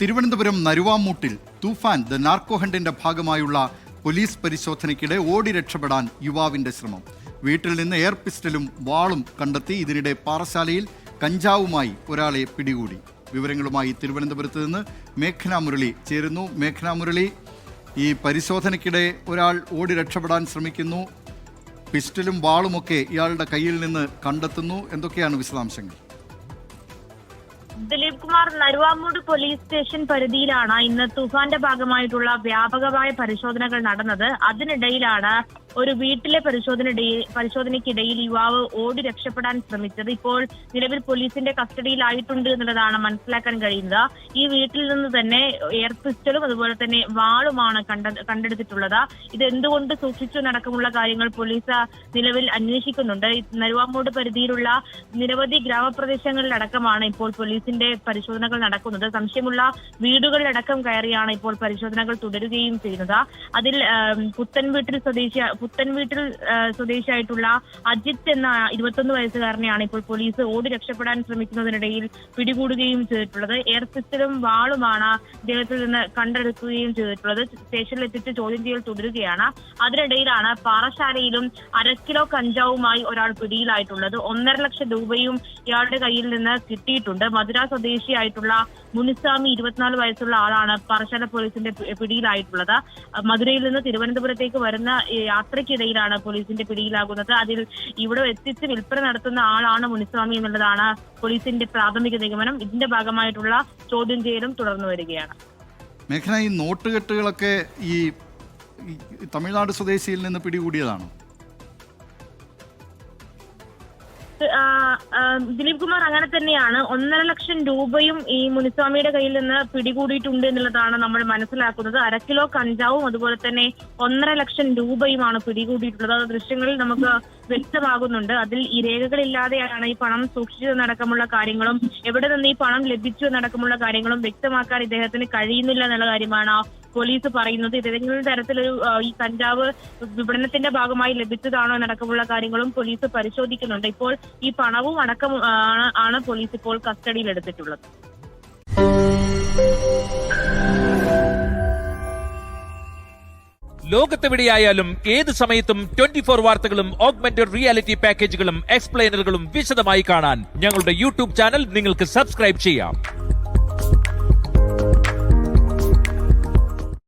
Thiruvananthapuram നരുവാമൂട്ടിൽ Toofan the narco ഹണ്ടിന്റെ ഭാഗമായുള്ള police പരിശോധനയ്ക്കിടെ ഓടി രക്ഷപ്പെടാൻ യുവാവിന്റെ ശ്രമം. വീട്ടിൽ നിന്ന് എയർ പിസ്റ്റലും വാളും കണ്ടെത്തി. ഇതിനിടെ പാറശാലയിൽ കഞ്ചാവുമായി ഒരാളെ പിടികൂടി. വിവരങ്ങളുമായി തിരുവനന്തപുരത്ത് നിന്ന് മേഘന മുരളി ചേരുന്നു. മേഘന മുരളി, ഈ പരിശോധനയ്ക്കിടെ ഒരാൾ ഓടി രക്ഷപ്പെടാൻ ശ്രമിക്കുന്നു, പിസ്റ്റലും വാളുമൊക്കെ ഇയാളുടെ കയ്യിൽ നിന്ന് കണ്ടെത്തുന്നു. എന്തൊക്കെയാണ് വിശദാംശങ്ങൾ? ദിലീപ് കുമാർ, നരുവാമൂട് പോലീസ് സ്റ്റേഷൻ പരിധിയിലാണ് ഇന്ന് തൂഫാന്റെ ഭാഗമായിട്ടുള്ള വ്യാപകമായ പരിശോധനകൾ നടന്നത്. അതിനിടയിലാണ് ഒരു വീട്ടിലെ പരിശോധനയ്ക്കിടയിൽ യുവാവ് ഓടി രക്ഷപ്പെടാൻ ശ്രമിച്ചത്. ഇപ്പോൾ നിലവിൽ പോലീസിന്റെ കസ്റ്റഡിയിലായിട്ടുണ്ട് എന്നുള്ളതാണ് മനസ്സിലാക്കാൻ കഴിയുന്നത്. ഈ വീട്ടിൽ നിന്ന് തന്നെ എയർ പിസ്റ്റലും അതുപോലെ തന്നെ വാളുമാണ് കണ്ടെടുത്തിട്ടുള്ളത്. ഇത് എന്തുകൊണ്ട് സൂക്ഷിച്ചു നടക്കമുള്ള കാര്യങ്ങൾ പോലീസ് നിലവിൽ അന്വേഷിക്കുന്നുണ്ട്. നരുവാമൂട് പരിധിയിലുള്ള നിരവധി ഗ്രാമപ്രദേശങ്ങളിലടക്കമാണ് ഇപ്പോൾ പോലീസിന്റെ പരിശോധനകൾ നടക്കുന്നത്. സംശയമുള്ള വീടുകളിലടക്കം കയറിയാണ് ഇപ്പോൾ പരിശോധനകൾ തുടരുകയും ചെയ്യുന്നത്. അതിൽ പുത്തൻവീട്ടിൽ സ്വദേശിയായിട്ടുള്ള അജിത്ത് എന്ന 21 വയസ്സുകാരനെയാണ് ഇപ്പോൾ പോലീസ് ഓടി രക്ഷപ്പെടാൻ ശ്രമിക്കുന്നതിനിടയിൽ പിടികൂടുകയും ചെയ്തിട്ടുള്ളത്. എയർ പിസ്റ്റലും വാളുമാണ് ഇദ്ദേഹത്തിൽ നിന്ന് കണ്ടെടുക്കുകയും ചെയ്തിട്ടുള്ളത്. സ്റ്റേഷനിലെത്തിച്ച് ചോദ്യം ചെയ്യൽ തുടരുകയാണ്. അതിനിടയിലാണ് പാറശാലയിലും 1/2 കിലോ കഞ്ചാവുമായി ഒരാൾ പിടിയിലായിട്ടുള്ളത്. 1.5 ലക്ഷം രൂപയും ഇയാളുടെ കയ്യിൽ നിന്ന് കിട്ടിയിട്ടുണ്ട്. മധുര സ്വദേശിയായിട്ടുള്ള മുനിസ്വാമി 24 വയസ്സുള്ള ആളാണ് പാറശാല പോലീസിന്റെ പിടിയിലായിട്ടുള്ളത്. മധുരയിൽ നിന്ന് തിരുവനന്തപുരത്തേക്ക് വരുന്ന യാത്രയ്ക്കിടയിലാണ് പോലീസിന്റെ പിടിയിലാകുന്നത്. അതിൽ ഇവിടെ എത്തിച്ച് വിൽപ്പന നടത്തുന്ന ആളാണ് മുനിസ്വാമി എന്നുള്ളതാണ് പോലീസിന്റെ പ്രാഥമിക നിഗമനം. ഇതിന്റെ ഭാഗമായിട്ടുള്ള ചോദ്യം ചെയ്യലും തുടർന്നു വരികയാണ്. മേഘന, ഈ നോട്ടുകെട്ടുകളൊക്കെ ഈ തമിഴ്നാട് സ്വദേശിയിൽ നിന്ന് പിടികൂടിയതാണോ? ദിലീപ് കുമാർ, അങ്ങനെ തന്നെയാണ്. 1.5 ലക്ഷം രൂപയും ഈ മുനിസ്വാമിയുടെ കയ്യിൽ നിന്ന് പിടികൂടിയിട്ടുണ്ട് എന്നുള്ളതാണ് നമ്മൾ മനസ്സിലാക്കുന്നത്. 1/2 കിലോ കഞ്ചാവും അതുപോലെ തന്നെ 1.5 ലക്ഷം രൂപയുമാണ് പിടികൂടിയിട്ടുള്ളത്. അത് ദൃശ്യങ്ങളിൽ നമുക്ക് വ്യക്തമാകുന്നുണ്ട്. അതിൽ ഈ രേഖകളില്ലാതെയാണ് ഈ പണം സൂക്ഷിച്ചതെന്നടക്കമുള്ള കാര്യങ്ങളും എവിടെ നിന്ന് ഈ പണം ലഭിച്ചു എന്നടക്കമുള്ള കാര്യങ്ങളും വ്യക്തമാക്കാൻ ഇദ്ദേഹത്തിന് കഴിയുന്നില്ല എന്നുള്ള കാര്യമാണ് പോലീസ് പറയുന്നത്. ഏതെങ്കിലും തരത്തിലൊരു ഈ കഞ്ചാവ് വിപണനത്തിന്റെ ഭാഗമായി ലഭിച്ചതാണോ എന്നടക്കമുള്ള കാര്യങ്ങളും പോലീസ് പരിശോധിക്കുന്നുണ്ട്. ഇപ്പോൾ ഈ പണവും അടക്കം ആണ് പോലീസ് ഇപ്പോൾ കസ്റ്റഡിയിൽ എടുത്തിട്ടുള്ളത്. ലോകത്തെവിടെയായാലും ഏത് സമയത്തും 24 വാർത്തകളും ഓഗ്മെന്റഡ് റിയാലിറ്റി പാക്കേജുകളും എക്സ്പ്ലെയിനറുകളും വിശദമായി കാണാൻ ഞങ്ങളുടെ യൂട്യൂബ് ചാനൽ നിങ്ങൾക്ക് സബ്സ്ക്രൈബ് ചെയ്യാം.